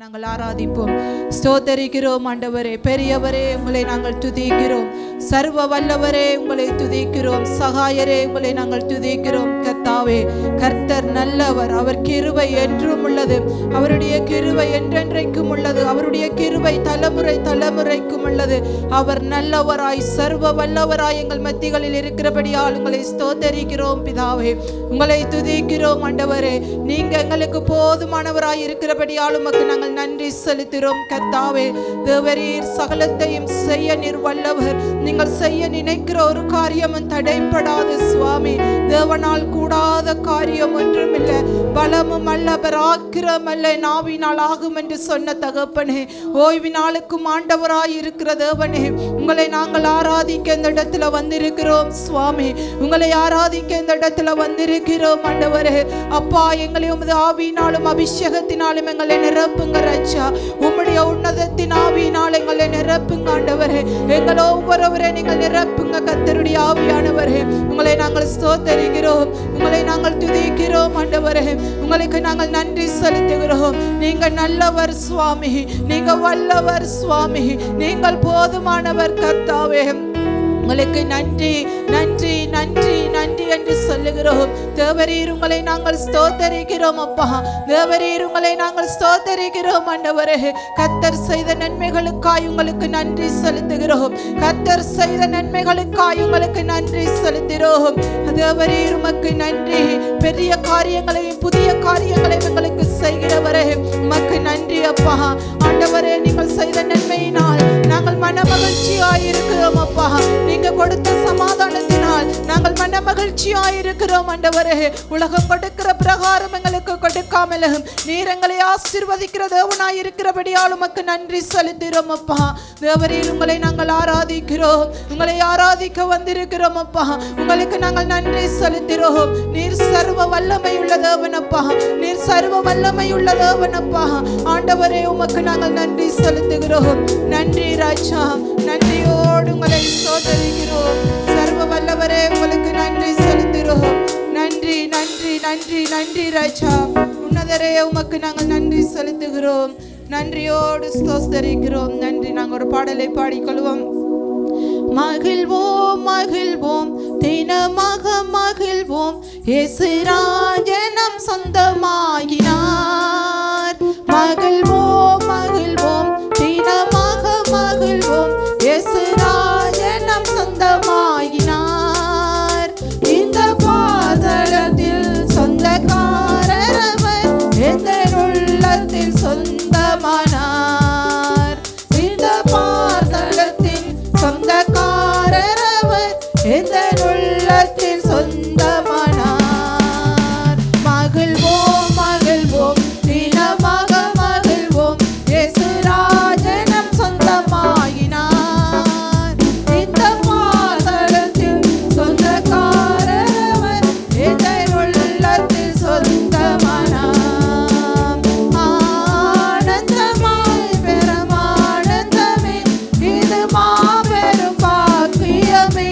நாங்கள் ஆராதிப்போம், ஸ்தோத்தரிக்கிறோம். ஆண்டவரே, பெரியவரே, உங்களை நாங்கள் துதிக்கிறோம். சர்வ வல்லவரே, உங்களை துதிக்கிறோம். சகாயரே, உங்களை நாங்கள் துதிக்கிறோம். கர்த்தாவே, கர்த்தர் நல்லவர், அவர் கிருபை என்றும் உள்ளது, அவருடைய கிருபை என்றென்றைக்கும் உள்ளது, அவருடைய கிருபை தலைமுறை தலைமுறைக்கும் உள்ளது. அவர் நல்லவராய் சர்வ வல்லவராய் எங்கள் மத்திகளில் இருக்கிறபடியால் உங்களை ஸ்தோத்தரிக்கிறோம். பிதாவே, உங்களை துதிக்கிறோம். ஆண்டவரே, நீங்க எங்களுக்கு போதுமானவராய் இருக்கிறபடியால் உமக்கு நாங்கள் நன்றி செலுத்துகிறோம். கர்த்தாவே, தேவரீர் சகலத்தையும் செய்ய நீர் வல்லவர். நீங்கள் செய்ய நினைக்கிற ஒரு காரியமும் தடைப்படாது சுவாமி. தேவனால் கூடாத காரியம் ஒன்றும் இல்லை. பலமும் அல்ல, பராக்கிரம் அல்ல, நாவினால் ஆகும் என்று சொன்ன தகப்பனே, ஓய்வினாளுக்கும் ஆண்டவராய் இருக்கிற தேவனே, உங்களை நாங்கள் ஆராதிக்க இந்த இடத்துல வந்திருக்கிறோம் சுவாமி. உங்களை ஆராதிக்க இந்த இடத்துல வந்திருக்கிறோம் ஆண்டவரே. அப்பா, எங்களை உமது ஆவியினாலும் அபிஷேகத்தினாலும் எங்களை நிரப்புங்க ராஜா. உம்முடைய உன்னதத்தின் ஆவியினால் எங்களை நிரப்புங்க ஆண்டவரே. எங்கள் ஒவ்வொருவரை நீங்கள் நிரப்புங்க கர்த்தருடைய ஆவியானவரே. உங்களை நாங்கள் ஸ்தோத்தரிக்கிறோம், உங்களை நாங்கள் துதிக்கிறோம் ஆண்டவரே. உங்களுக்கு நாங்கள் நன்றி செலுத்துகிறோம். நீங்க நல்லவர் சுவாமி, நீங்க வல்லவர் சுவாமி, நீங்கள் போதுமானவர் கர்த்தாவே. உங்களுக்கு நன்றி நன்றி நன்றி நன்றி என்று சொல்லுகிறோம். தேவரீர், உங்களை நாங்கள் ஸ்தோத்தரிக்கிறோம் அப்பா. தேவரீர், உங்களை நாங்கள் ஸ்தோத்தரிக்கிறோம் ஆண்டவரே. கர்த்தர் செய்த நன்மைகளுக்காய் உங்களுக்கு நன்றி செலுத்துகிறோம். கர்த்தர் செய்த நன்மைகளுக்காய் உங்களுக்கு நன்றி செலுத்துகிறோம். தேவரீர், உமக்கு நன்றி. பெரிய காரியங்களையும் புதிய காரியங்களையும் எங்களுக்கு செய்கிறவரே, உமக்கு நன்றி அப்பா. ஆண்டவரே, நீங்கள் செய்த நன்மையினால் நாங்கள் மன மகிழ்ச்சியாய் இருக்கிறோம் அப்பா. நீங்க கொடுத்த சமாதானத்தினால் நாங்கள் மன மகிழ்ச்சியாய் இருக்கிறோம் ஆண்டவரே. உலகம் கொடுக்கிற பிரகாரம் எங்களுக்கு கொடுக்காமலும் நீர் எங்களை ஆசீர்வதிக்கிற தேவனாய் இருக்கிறபடியால் உமக்கு நன்றி செலுத்துகிறோம் அப்பா. தேவரீர், உங்களை நாங்கள் ஆராதிக்கிறோம், உங்களை ஆராதிக்க வந்திருக்கிறோம் அப்பா. உங்களுக்கு நாங்கள் நன்றி செலுத்துகிறோம். நீர் சர்வ வல்லமை உள்ள தேவன் அப்பா, நீர் சர்வ வல்லமை உள்ள தேவன் அப்பா. ஆண்டவரே, உமக்கு நாங்கள் நன்றி செலுத்துகிறோம். நன்றி ராஜா, நன்றியோடு உங்களை ஸ்தோத்தரிக்கிறோம். சர்வ வல்லவரே, உங்களுக்கு நன்றி செலுத்துகிறோம். நன்றி நன்றி நன்றி நன்றி ராஜா. உன்னதரே, உமக்கு நாங்கள் நன்றி செலுத்துகிறோம். நன்றியோடு ஸ்தோத்தரிக்கிறோம். நன்றி. நாங்கள் ஒரு பாடலை பாடிக்கொள்வோம். மகிழ்வோம் மகிழ்வோம் தினமாக மகிழ்வோம், இயேசு ராஜனம் சொந்தமாகினார். மகிழ்வோம் மகிழ்வோம் தினமாக மகிழ்வோம், இயேசு ராஜனம் சொந்தமாகினார். இந்த பாதளத்தில் சொந்தக்காரர் அவர், எந்த உள்ளத்தில் சொந்தமானார். இந்த பாதளத்தில் சொந்தக்காரர் அவர், எந்த உள்ளத்தில் சொந்தமானார். மகிழ்வோம் மகிழ்வோம் தினமாக மகிழ்வோம், இயேசு ராஜனம் சொந்தமாகினார். இந்த பாதளத்தில் சொந்தக்காரர் அவர், எந்த உள்ளத்தில் சொந்தமானார். ஆனந்தமாய் பெருமானந்தமே, இது மாபெரும் பாக்கியமே.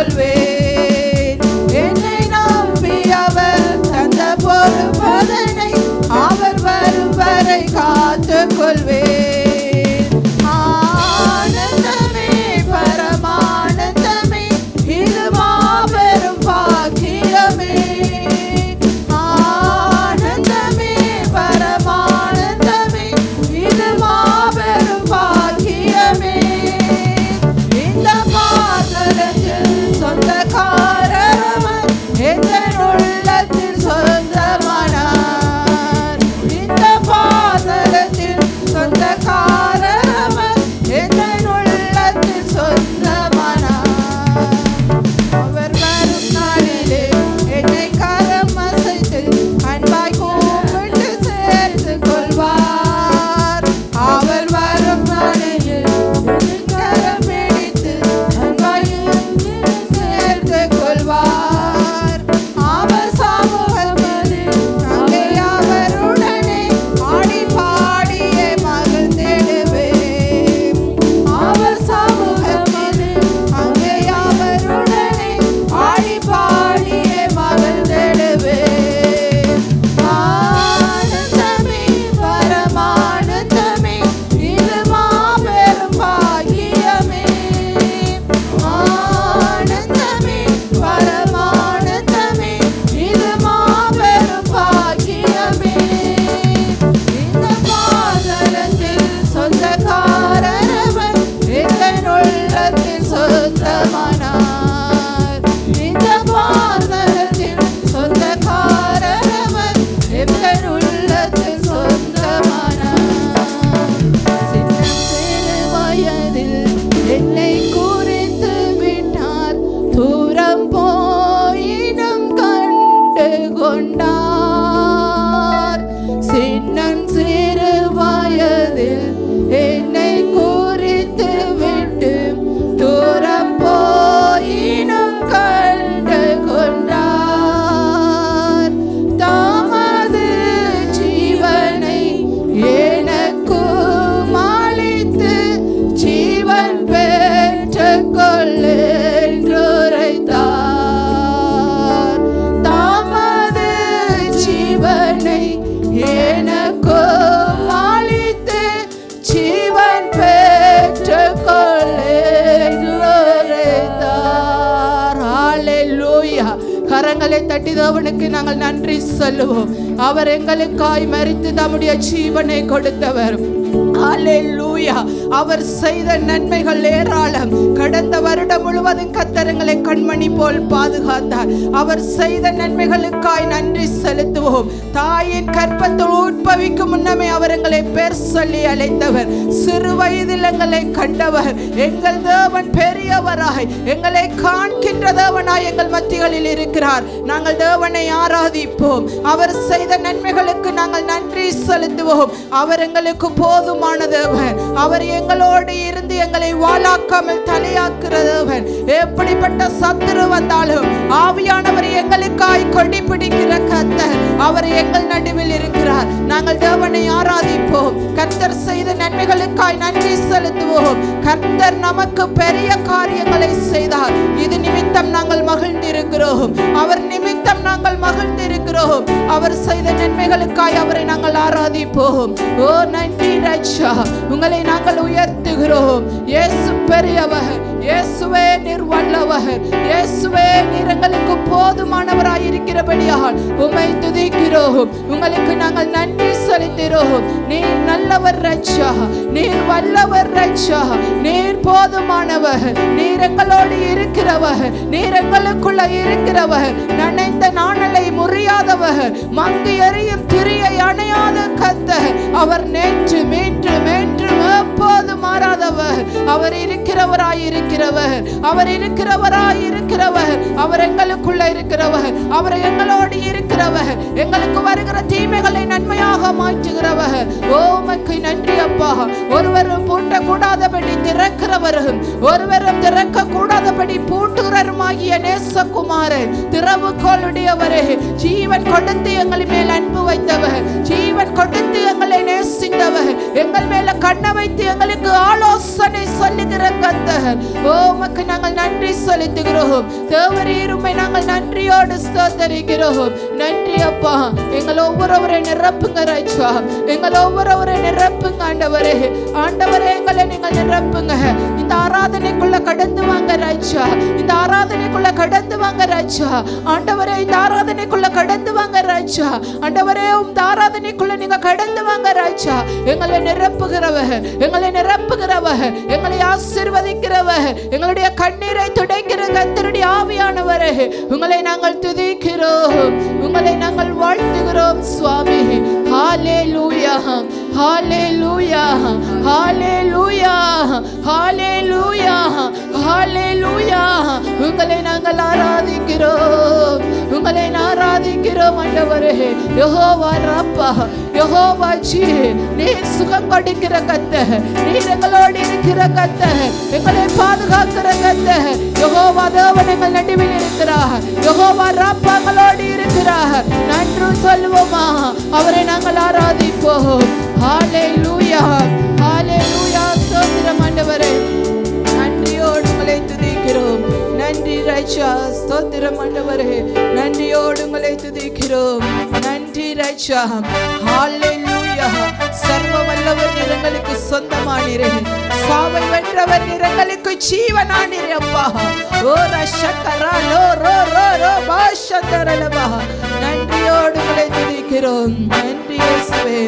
கொள்வேன். என்னை நம்பி அவர் தந்த பொறுப்பதனை அவர் வரும் வரை காத்து கொள்வேன். ஆனந்தமே பரமானந்தமே இது மாபெரும் பாக்கியமே. ஆனந்தமே பரமானந்தமே இது மாபெரும் பாக்கியமே. இந்த பாதலத்தில் சொந்தக்காரர் எங்கள் உள்ளத்தில் சொந்தமானார். இந்த பாதலத்தில் சொந்தக்காரர் எங்கள் உள்ளத்தில் சொந்தமானார். அவர் வரும் நாளிலே என்னை கரம் அசைத்து அன்பாய் கூப்பிட்டு சேர்த்து கொள்வார். அவர் வரும் நாளிலே கரம் பிடித்து அன்பாய் சேர்த்து கொள்வார். அவர் சமூகத்தில் அங்கே அவருடனே ஆடி பாடியே மகிழ்ந்திடுவேன். அவர் சமூகத்தில் அங்கே அவருடனே ஆடி பாடியே மகிழ்ந்திடுவேன். ஆனந்தமே பரமானந்தமே இது மாபெரும் பாக்கியமே. ஆனந்தமே பரமானந்தமே இது மாபெரும் பாக்கியமே. இந்த பாதலத்தில் சொந்தக்காரர் எங்கள் உள்ளத்தில் சொந்தமானார். இந்த பாதலத்தில் சொந்தக்காரர் எங்கள் உள்ளத்தில் சொந்தமானார். சின்ன சிறு வயதில் என்னை குறித்து விட்டார். தூரம் போயினும் கண்டு கொண்டார். சின்னம் சிறு வயதில் என்னை குறித்து விட்டு தூரம் போயினும் கண்டு கொண்டார். தமது ஜீவனை எனக்கு அளித்து ஜீவன் பெற்றுக் கொள்ளென்றுரைத்தார். தமது ஜீவனை எனக்கு அளித்து ஜீவன் பெற்றுக் கொள்ளென்றுரைத்தார். ஹல்லேலூயா. கரங்களை தட்டி தேவனுக்கு நாங்கள் நன்றி சொல்லுவோம். அவர் எங்களுக்காய் மரித்து தம்முடைய ஜீவனை கொடுத்தவர். ஹல்லேலூயா. அவர் செய்த நன்மைகள் ஏராளம். கடந்த வருடம் முழுவதும் கர்த்தரங்களை கண்மணி போல் பாதுகாத்தார். அவர் செய்த நன்மைகளுக்காய் நன்றி செலுத்துவோம். தாயின் கற்பத்தில் உட்பவிக்கும் முன்னமே அவர் எங்களை பேர் சொல்லி அழைத்தவர். சிறு வயதில் எங்களை கண்டவர். எங்கள் தேவன் பெரியவராய் எங்களை காண்கின்ற தேவனாய் எங்கள் மத்திகளில் இருக்கிறார். நாங்கள் தேவனை ஆராதிப்போம். அவர் செய்த நன்மைகளுக்கு நாங்கள் நன்றி செலுத்துவோம். அவர் எங்களுக்கு போதுமான தேவன். அவர் எங்களோடு இருந்து எங்களை வாளாக்காமல் தலையாக்குற தேவன். எப்படிப்பட்ட சத்துரு வந்தாலும் ஆவியானவர் எங்களுக்காய் கொடி பிடிக்கிற கர்த்தர். அவர் எங்கள் நடுவில் இருக்கிறார். நாங்கள் தேவனை ஆராதிப்போம். கர்த்தர் செய்த நன்மைகளுக்காய் நன்றி செலுத்துவோம். கர்த்தர் நமக்கு பெரிய காரியங்களை செய்தார். இது நிமித்தம் நாங்கள் மகிழ்ந்திருக்கிறோம். அவர் நிமித்தம் நாங்கள் மகிழ்ந்திருக்கிறோம். அவர் செய்த நன்மைகளுக்காய் அவரை நாங்கள் ஆராதிப்போம். ஓ நன்றி ராஜா, உங்களை நாங்கள் உயர்த்துகிறோம். இயேசு பெரியவர். இயேசுவே நீர் வல்லவர். இயேசுவே நீர் எங்களுக்கு போதுமானவராய் இருக்கிறபடியால் உம்மை துதிக்கிறோம். உங்களுக்கு நாங்கள் நன்றி செலுத்துகிறோம். நீர் நல்லவர் ராஜா, நீர் வல்லவர் ராஜா, நீர் போதுமானவர். நீர் எங்களோடு இருக்கிறவர். நீர் எங்களுக்குள்ள இருக்கிறவர். நனைந்த நாணலை முறியாதவர். மங்கு எரியும் திரியை அணையாத கர்த்தர். அவர் நேற்று மீண்டும் என்றும் எப்போது மாறாதவர். அவர் இருக்கிறவராய் இருக்கிறவர். அவர் இருக்கிறவராய் இருக்கிறவர். அவர் எங்களுக்குள்ள இருக்கிறவர். அவர் எங்களோடு இருக்கிறவர். எங்களுக்கு வருகிற தீமைகளை நன்மையாக மாற்றுகிறவர். உமக்கு நன்றி அப்பா. ஒருவரும் பூட்ட கூடாதபடி திறக்கிறவரும் ஒருவரும் திறக்க கூடாதபடி பூட்டுகிறருமாகிய நேசகுமாரன், திறவுகோளுடையவரே, ஜீவன் கொடுத்து எங்கள் மேல் அன்பு வைத்தவர், ஜீவன் கொடுத்து எங்களை நேசிந்தவர், எங்கள் மேல கண்ணை வைத்து எங்களுக்கு ஆலோசனை சொல்லுகிற கர்த்தர். உமக்கு நாங்கள் நன்றி செலுத்துகிறோம். தேவரீர் உம்மை நாங்கள் நன்றியோடு ஸ்தோத்திரிக்கிறோம். நன்றி அப்பா. எங்கள் ஒவ்வொருவரை நிரப்புங்க ராஜா, எங்கள் ஒவ்வொருவரை நிரப்புங்க ஆண்டவரே. ஆண்டவரே எங்களை நீங்கள் நிரப்புங்க. இந்த ஆராதனைக்குள்ள கடந்து வாங்க ராஜா, இந்த ஆராதனைக்குள்ள கடந்து வாங்க ராஜா. ஆண்டவரே இந்த ஆராதனைக்குள்ள கடந்து வாங்க ராஜா. ஆண்டவரே இந்த ஆராதனைக்குள்ள நீங்க கடந்து வாங்க ராஜா. எங்களை நிரப்புகிறவர், எங்களை நிரப்புகிறவர், எங்களை ஆசீர்வதிக்கிறவர், எங்களுடைய கண்ணீரை துடைக்கிற கர்த்தருடைய ஆவியானவரே, உங்களை நாங்கள் துதிக்கிறோம், உங்களை நாங்கள் வாழ்த்துகிறோம் சுவாமி. ஹalleluya, ஹalleluya, ஹalleluya, ஹalleluya, ஹalleluya. உங்களை நாங்கள் ஆராதிக்கிறோம், உங்களை ஆராதிக்கிறோம் ஆண்டவரே. யெகோவா ராப்பா, யெகோவா ஜீரே, நீர் சுகம் கொடுக்கிற கர்த்தர், நீர் எங்களோடு இருக்கிற கர்த்தர், எங்களை பாதுகாக்கிற கர்த்தர். யெகோவா தேவன் எங்கள் நடுவில் இருக்கிறார், யெகோவா ராப்பா எங்களோடு இருக்கிறார். நன்றி சொல்லுவோமா, அவரை நாங்கள் ஆராதிப்போம். ஹalleluya, ஹalleluya. ஸ்தோத்திரம் ஆண்டவரே, நன்றியோடு உங்களை துதிக்கிறோம். நன்றி ராஜா, ஸ்தோத்திரம் ஆண்டவரே, நன்றியோடு உங்களை துதிக்கிறோம். நன்றி ராஜா, ஹalleluya. சர்வ வல்லவர் எங்களுக்கு சொந்தமானீரே, சாவை வென்றவர் எங்களுக்கு ஜீவனானீரே அப்பா. ஓ ரஷகரா லோ ரோ ரோ ரோ பாஷதரலபா. நன்றியோடு உங்களை துதிக்கிறோம். நன்றி இயேசுவே.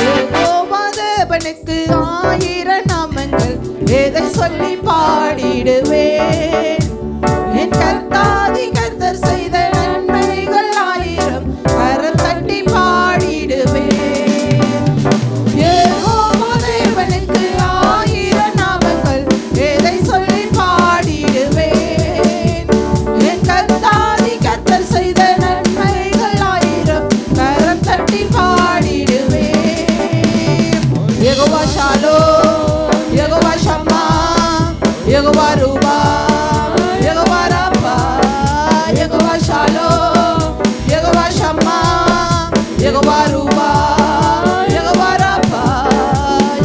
யெகோவா தேவனுக்கு 1000 நாமங்கள், எதை சொல்லி பாடிடுவேன். என் கர்த்தாதி கர்த்தர் செய்த நன்மைகள் 1000, கரம் தட்டி பாடிடுவேன். யெகோவா தேவனுக்கு 1000 நாமங்கள், எதை சொல்லி பாடிடுவேன். என் கர்த்தாதி கர்த்தர் செய்த நன்மைகள் 1000, கரம் தட்டி பாடிடுவேன். யெகோவா ஷாலோம், யெகோவா ஷம்மா, யெகோவா ரூபா, யெகோவா ராப்பா, யெகோவா ஷாலோம், யெகோவா ஷம்மா, யெகோவா ரூபா, யெகோவா ராப்பா.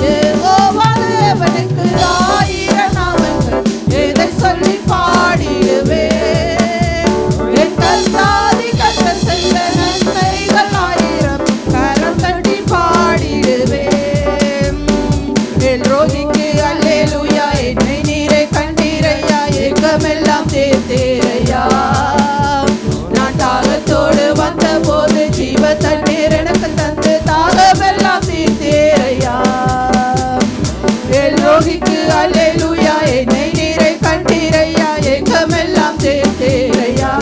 யெகோவா தேவனுக்கு 1000 நாமங்கள், எதை சொல்லி பாடிடுவேன். என் கர்த்தாதி கர்த்தர் செய்த நன்மைகள் 1000, கரம் தட்டி பாடிடுவேன். ரோகிக்கு அல்லேலூயா, என்னை நீரை கண்டீரையா, ஏக்கமெல்லாம் தீர்த்தீரையா. நான் தாகத்தோடு வந்த போது ஜீவ தண்ணீர் எனக்கு தந்து தாகமெல்லாம் தீர்த்தீரையா. ரோகிக்கு அல்லேலூயா, என்னை நீரை கண்டீரையா, ஏக்கமெல்லாம் தீர்த்தீரையா.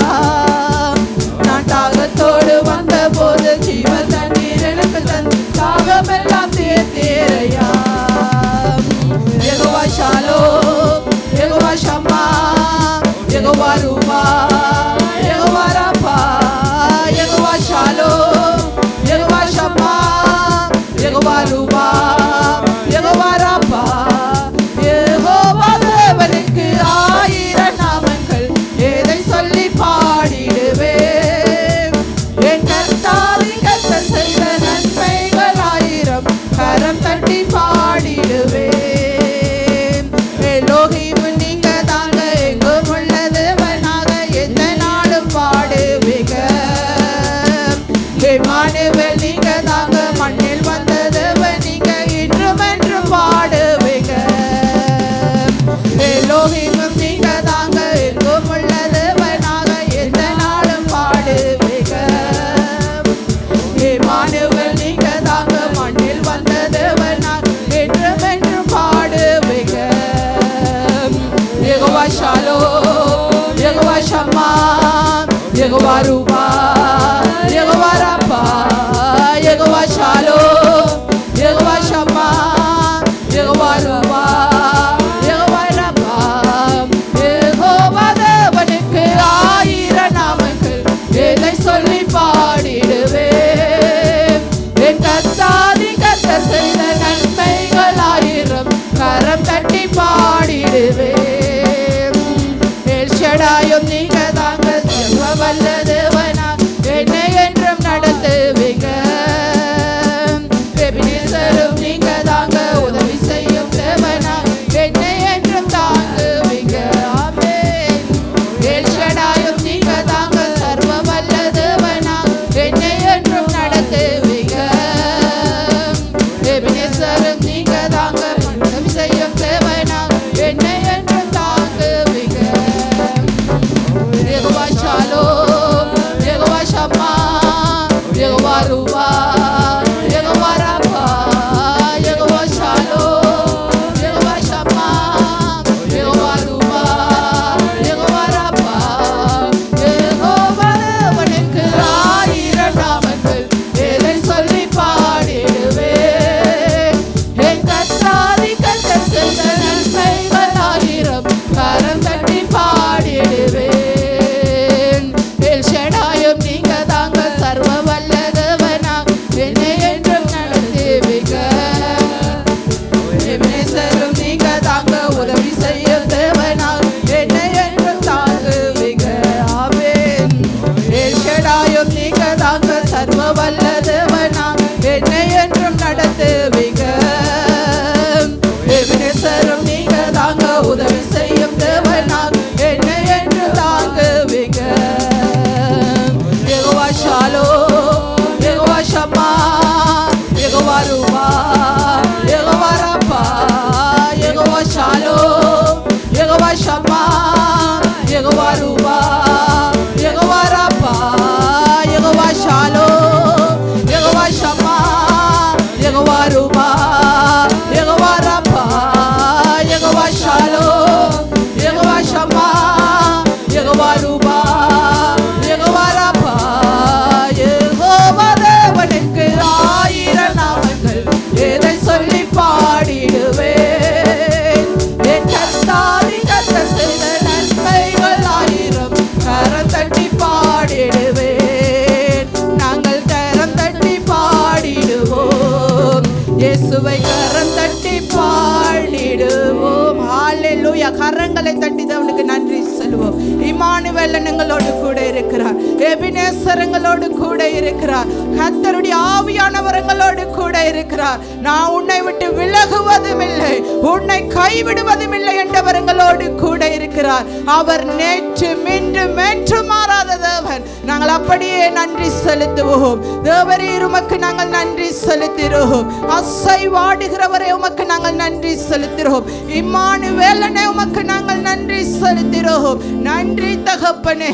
நான் தாகத்தோடு வந்த போது ஜீவ தண்ணீர் எனக்கு தந்து தாகமெல்லாம் தீர்த்தீரையா. யெகோவா ஷாலோம், யெகோவா ஷம்மா, யெகோவா ரூபா, யெகோவா ராப்பா, யெகோவா ஷாலோம், யெகோவா ஷம்மா, யெகோவா ரூபா, யெகோவா ராப்பா. யெகோவா தேவனுக்கு 1000 நாமங்கள், எதை சொல்லி பாடிடுவேன். என் கர்த்தாதி கர்த்தர் செய்த நன்மைகள் 1000, கரம் தட்டி பாடிடுவேன். எலோகிம் நீங்க தாங்க, எங்கும் உள்ள தேவனாக எந்த நாளும் பாடுவீங்க. இம்மானுவேல் நீங்க தாங்க, மண்ணில் வந்த தேவன் நீங்க, இன்றும் என்றும் பாடுவீங்க. எலோகிம் நீங்க தாங்க, எங்கும் உள்ள தேவனாக எந்த நாளும் பாடுவீங்க. இம்மானுவேல் நீங்க தாங்க, மண்ணில் வந்த தேவனாக என்றும் என்றும் பாடுவீங்க. யெகோவா ஷாலோம், யெகோவா ஷம்மா, யெகோவா ரூபா, யெகோவா ராப்பா, யெகோவா ஷாலோம், யெகோவா ஷம்மா, யெகோவா ரூபா, யெகோவா ராப்பா. யெகோவா தேவனுக்கு 1000 நாமங்கள், எதை சொல்லி பாடிடுவேன். என் கர்த்தாதி கர்த்தர் செய்த நன்மைகள் 1000, கரம் தட்டி பாடிடுவேன். எல்ஷடாயும் நீங்க தாங்க, சர்வ வல்ல தேவனா, என்னை என்றும் நடத்துவீங்க. யெகோவா ரூவா, யெகோவா ராபா, யெகோவா ஷாலோம், யெகோவா ஷம்மா, யெகோவா ரூவா, யெகோவா ராபா, யெகோவா தேவனுக்கு ஆயிரம் நாமங்கள், எதை சொல்லி பாடிடுவேன். என் கர்த்தாதி கர்த்தர் செய்த நன்மைகள் ஆயிரம், கரம் தட்டி பாடிடுவேன். எல் ஷடாயும் நீங்க தாங்க, சர்வ வல்ல தேவனா என்னை என்றும் நடத்துவீங்க. எபினேசரும் நீங்க தாங்க, உதவி செய்யும் தேவனா என்னை என்றும் தாங்குவீங்க. ஆமென். எல் ஷடாயும் நீங்க தாங்க, சர்வ வல்ல தேவனா என்னை என்றும் நடத்துவீங்க. எபினேசரும் நீங்க தாங்க, உதவி செய்யும் தேவனா என்னை என்று தாங்குவீங்க. யெகோவா ஷாலோம், யெகோவா ஷம்மா, யெகோவா ரூவா, யெகோவா ராபா, யெகோவா ஷாலோம், யெகோவா ஷம்மா, யெகோவா ரூவா, யெகோவா ராபா, யெகோவா ஷாலோம், யெகோவா ஷம்மா, யெகோவா ரூவா, யெகோவா ராபா, யெகோவா ஷாலோம், யெகோவா ஷம்மா, யெகோவா ரூபா, யெகோவா ராபா, யெகோவா தேவனுக்கு ஆயிரம் நாமங்கள், எதை சொல்லி பாடிடுவேன். என் கர்த்தாதி கர்த்தர் செய்த நன்மைகள் ஆயிரம், கரம் தட்டி பாடிடுவேன். நாங்கள் கரம் தட்டி பாடிடுவோம், இயேசுவை கரம் தட்டி பாடிடுவோம். ஹalleluya. கரங்களை தட்டி தேவனுக்கு நன்றி சொல்லுவோம். இம்மானுவேல் எங்களோடு கூட இருக்கிறார், எபினேசர் எங்களோடு கூட இருக்கிறார், கர்த்தருடைய ஆவியானவர் எங்களோடு கூட இருக்கிறார். நான் உன்னை விட்டு விலகுவதும் இல்லை, உன்னை கைவிடுவதும் இல்லை என்றவர் எங்களோடு கூட இருக்கிறார். அவர் நேற்று மீண்டும் என்று மாறாத தேவன். நாங்கள் அப்படியே நன்றி செலுத்துவோம். தேவரீர் உமக்கு நாங்கள் நன்றி செலுத்துகிறோம். அசைவாடுகிறவரே உமக்கு நாங்கள் நன்றி செலுத்துகிறோம். இம்மானுவேலனே உமக்கு நாங்கள் நன்றி செலுத்துகிறோம். நன்றி தகப்பனே,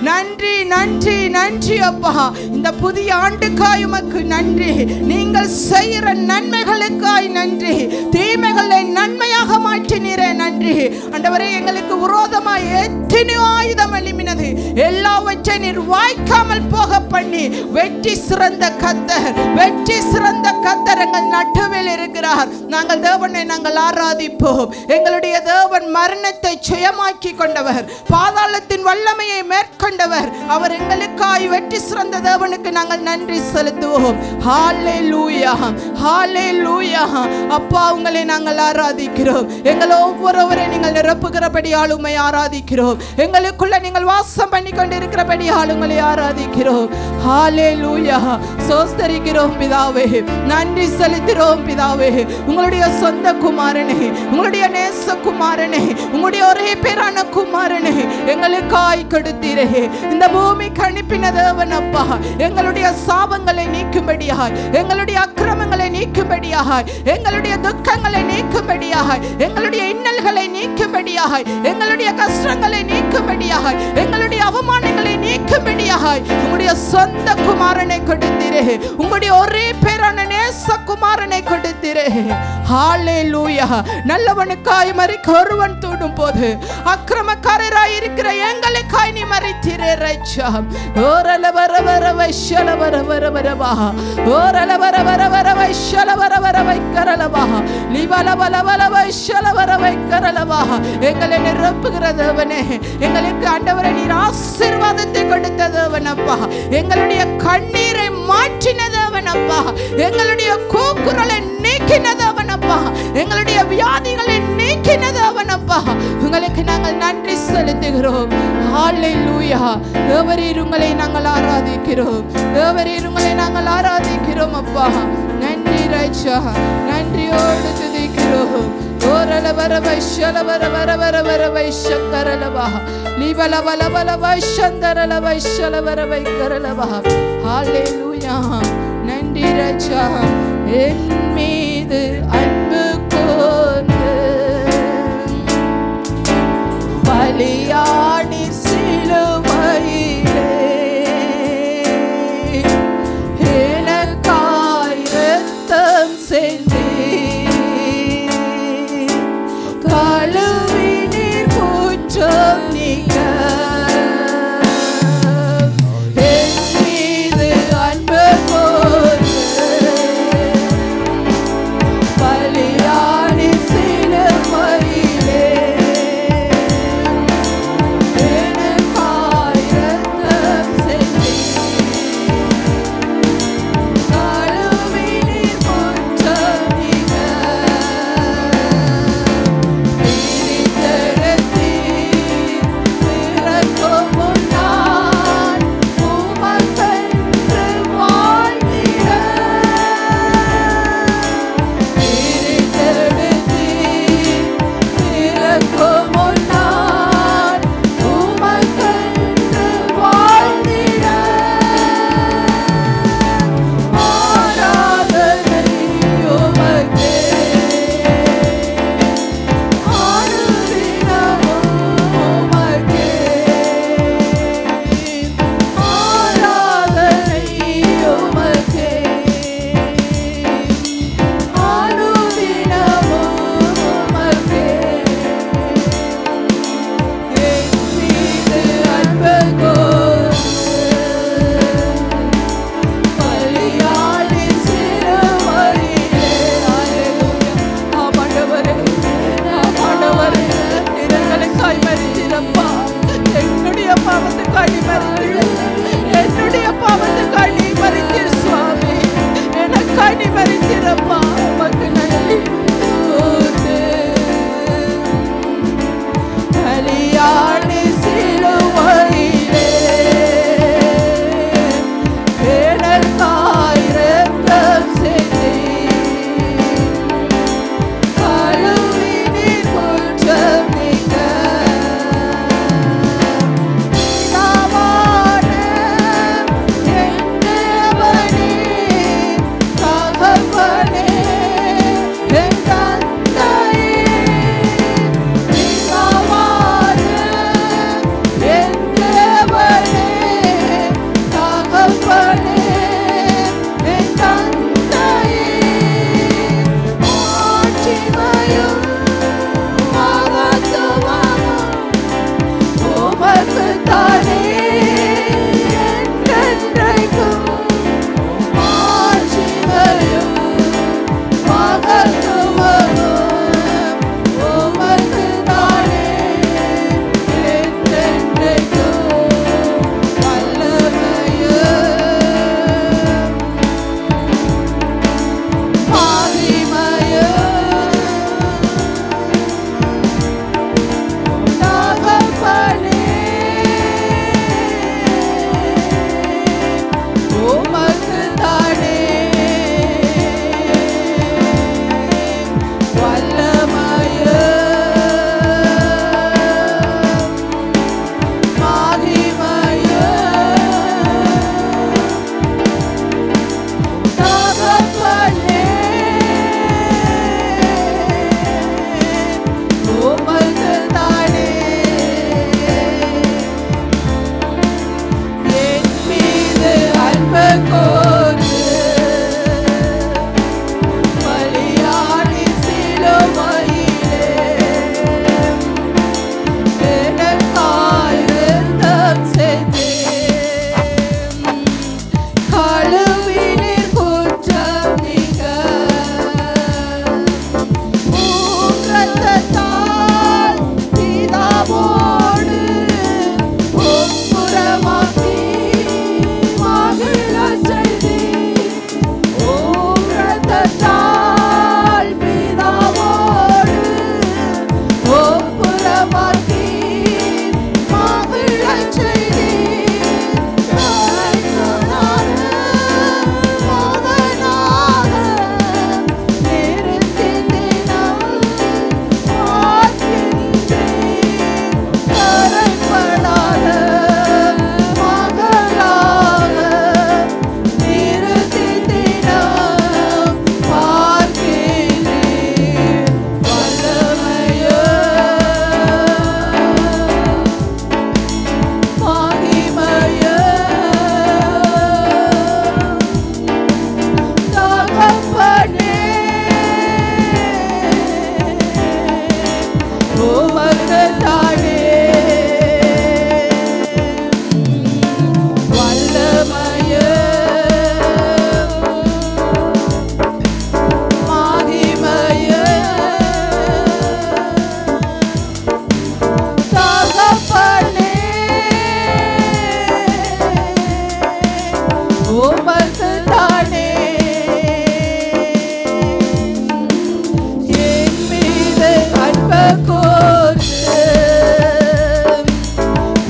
நன்றி நன்றி நன்றி அப்பா. இந்த புதிய ஆண்டுக்காய் உமக்கு நன்றி. நீங்கள் செய்கிற நன்மைகளுக்காய் நன்றி. தீமைகளை நன்மையாக மாற்றினீரே நன்றி. ஆண்டவரே, எங்களுக்கு விரோதமாய் எத்தனையோ ஆயுதம் எழும்பினது, எல்லாவற்றை நீர் வாய்க்காமல் போக பண்ணி வெற்றி சிறந்த கர்த்தர், வெற்றி சிறந்த கர்த்தர் எங்கள் நடுவில் இருக்கிறார். நாங்கள் தேவனை நாங்கள் ஆராதிப்போம். எங்களுடைய தேவன் மரணத்தை ஜெயமாக்கி கொண்டவர், பாதாளத்தின் வல்லமையை மேற்கொண்டவர். அவர் எங்களுக்காய் வெற்றி சிறந்த தேவனுக்கு நாங்கள் நன்றி செலுத்துவோம். ஹalleluya, ஹalleluya. அப்பா, உங்களை நாங்கள் ஆராதிக்கிறோம். எங்கள் ஒவ்வொருவரை நீங்கள் நிரப்புகிறபடி ஆளுமை ஆராதிக்கிறோம். எங்களுக்குள்ள நீங்கள் வாசம் பண்ணி கொண்டிருக்கிறபடி ஆளுங்களை ஆராதிக்கிறோம். ஹalleluya. சோஸ்தரிக்கிறோம் பிதாவே, நன்றி செலுத்துகிறோம் பிதாவே. உங்களுடைய சொந்த குமாரனே, உங்களுடைய நேச குமாரனே, உங்களுடைய ஒரே பேரான குமாரனே எங்களுக்காய் கொடுத்தீரே. இந்த பூமிக்கு அனுப்பின தேவன் அப்பா, எங்களுடைய சாபங்களை நீக்கும்படியாய், எங்களுடைய அக்கிரமங்களை நீக்கும்படியாய், எங்களுடைய துக்கங்களை நீக்கும்படியாய், எங்களுடைய இன்னல்களை நீக்கும்படியாய், எங்களுடைய கஷ்டங்களை நீக்கும்படியாய், எங்களுடைய அவமானங்களை நீக்கும்படியாய் உங்களுடைய சொந்த குமாரனை கொடுத்தீரே. உங்களுடைய ஒரே பேரான நேச குமாரனை கொடுத்தீரே. ஹalleluya. நல்லவனுக்காய் மரிக்க ஒருவன் தூடும் போது அக்கிரமக்காரராய் இருக்கிற எங்களுக்காய் நீ மரித்தீரே ராஜா. ஓரல வர வர வைஷல வர வர வரவா, ஓரல வர வர வர வைஷல வர வர வைக்கரலவா, லிவல வல வல வைஷல வர வைக்கரலவா. எங்களை நிரப்புகிற தேவனே, எங்களுக்கு ஆண்டவரே நீர் ஆசீர்வாதத்தை கொடுத்த தேவனப்பா, எங்களுடைய கண்ணீரை மாற்றின தேவனப்பா, எங்களுடைய கூக்குரலை நீக்கின தேவனப்பா, எங்களுடைய வியாதிகளை நீக்கின தேவனப்பா. உங்களுக்கு நாங்கள் நன்றி செலுத்துகிறோம். ஹalleluya. தேவரீர் உங்களை நாங்கள் ஆராதிக்கிறோம். தேவரீர் உங்களை நாங்கள் ஆராதிக்கிறோம் அப்பா. நன்றி ராஜா, நன்றியோடு துதிக்கிறோம். ஓரல வர வைஷல வர வர வர வர வைஷக்கரலவா, லிவல வல வல வைஷந்தரல வைஷல வர வைக்கரலவா. ஹalleluya. நன்றி ராஜா. என் மீது அன்பு கூர்ந்து பலியாடி சிலுவையிலே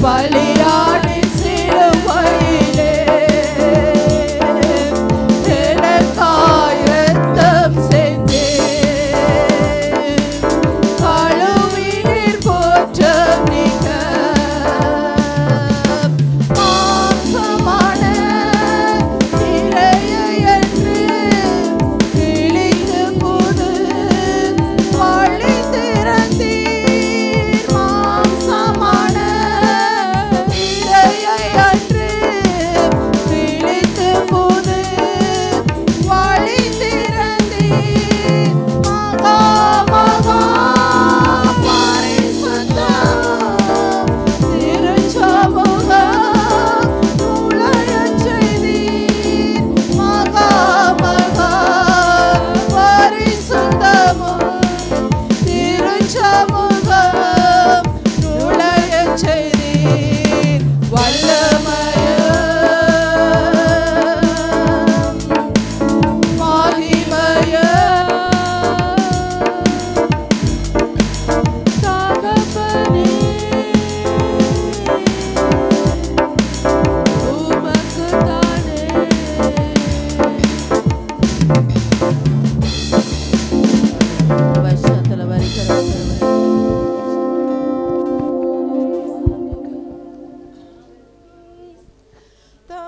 பலியாடி சிலுவையிலே எனக்காய் இரத்தம் சிந்தீர். கழுவினீர் குற்றம் நீக்க மாம்சமான இறையை என்று கிழித்து புது வழி திறந்தீர். மாம்சமான இறையை அன்று கிழித்து புது வழி திறந்தீர். மகா மகா பரிசுத்தம் திருச்சமூகம் நுழையச் செய்தீர். மகா மகா பரிசுத்தமும் திருச்சமூகம் நுழையச் செய்தீர். வல்லமையும் மகிமையும் தகப்பனே உமக்குத்தானே. வருஷத்துல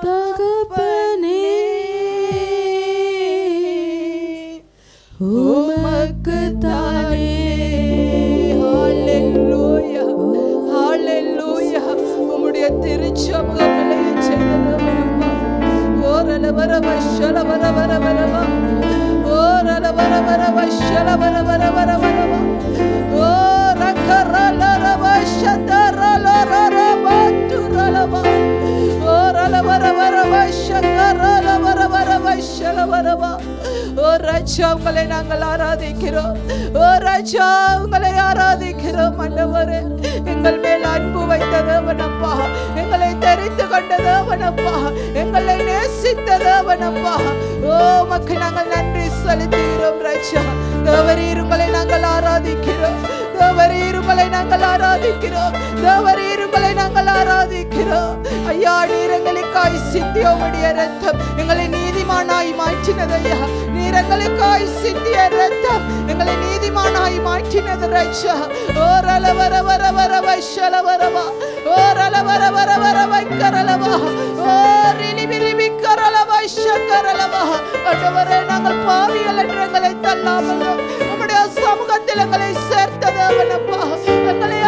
தகப்பனே உமக்குத்தானே. ஹல்லேலூயா ஹல்லேலூயா. உம்முடைய திருச்சமூகம் நிலையச் செய்ததப்பா. ஓரல வர வஷல வர வர வரவா. ஓரல வர வர வஷல வர வர வர வரவா. ஓ ரக்கரல ரவ ஷதரல ரரவ துரலவா. ஓரல வர வர வஷகரல வர வர வஷல வரவா. ஓ ராஜா உங்களை நாங்கள் ஆராதிக்கிறோம். ஓ ராஜா உங்களை ஆராதிக்கிறோம். ஆண்டவரே எங்கள் மேல் அன்பு வைத்த தேவனப்பா, எங்களை தெரிந்து கொண்ட தேவனப்பா, எங்களை நேசித்த தேவனப்பா. ஓ உமக்கு நாங்கள் நன்றி செலுத்துகிறோம் ராஜா. தேவரீர் உங்களை நாங்கள் ஆராதிக்கிறோம். தேவரீர் உங்களை நாங்கள் ஆராதிக்கிறோம். தேவரீர் உங்களை நாங்கள் ஆராதிக்கிறோம். ஐயா நீர் எங்களுக்காய் சிந்திய உம்முடைய இரத்தம் எங்களை நீதிமானாய் மாற்றினது. ஐயா நீர் எங்களுக்காய் சிந்திய இரத்தம் எங்களை நீதிமானாய் மாற்றினது ராஜா. ஓரல வர வர வர வஷல வரவா. ஓரல வர வர வர வைக்கரலவா. ஓ ரிலி விரிவி கரலவா ஷக்கரலவா. ஆண்டவரே நாங்கள் பாவிகள் என்று எங்களை தள்ளாமல் உம்முடைய சமூகத்தில் எங்களை சேர்த்த தேவனப்பா. எங்களை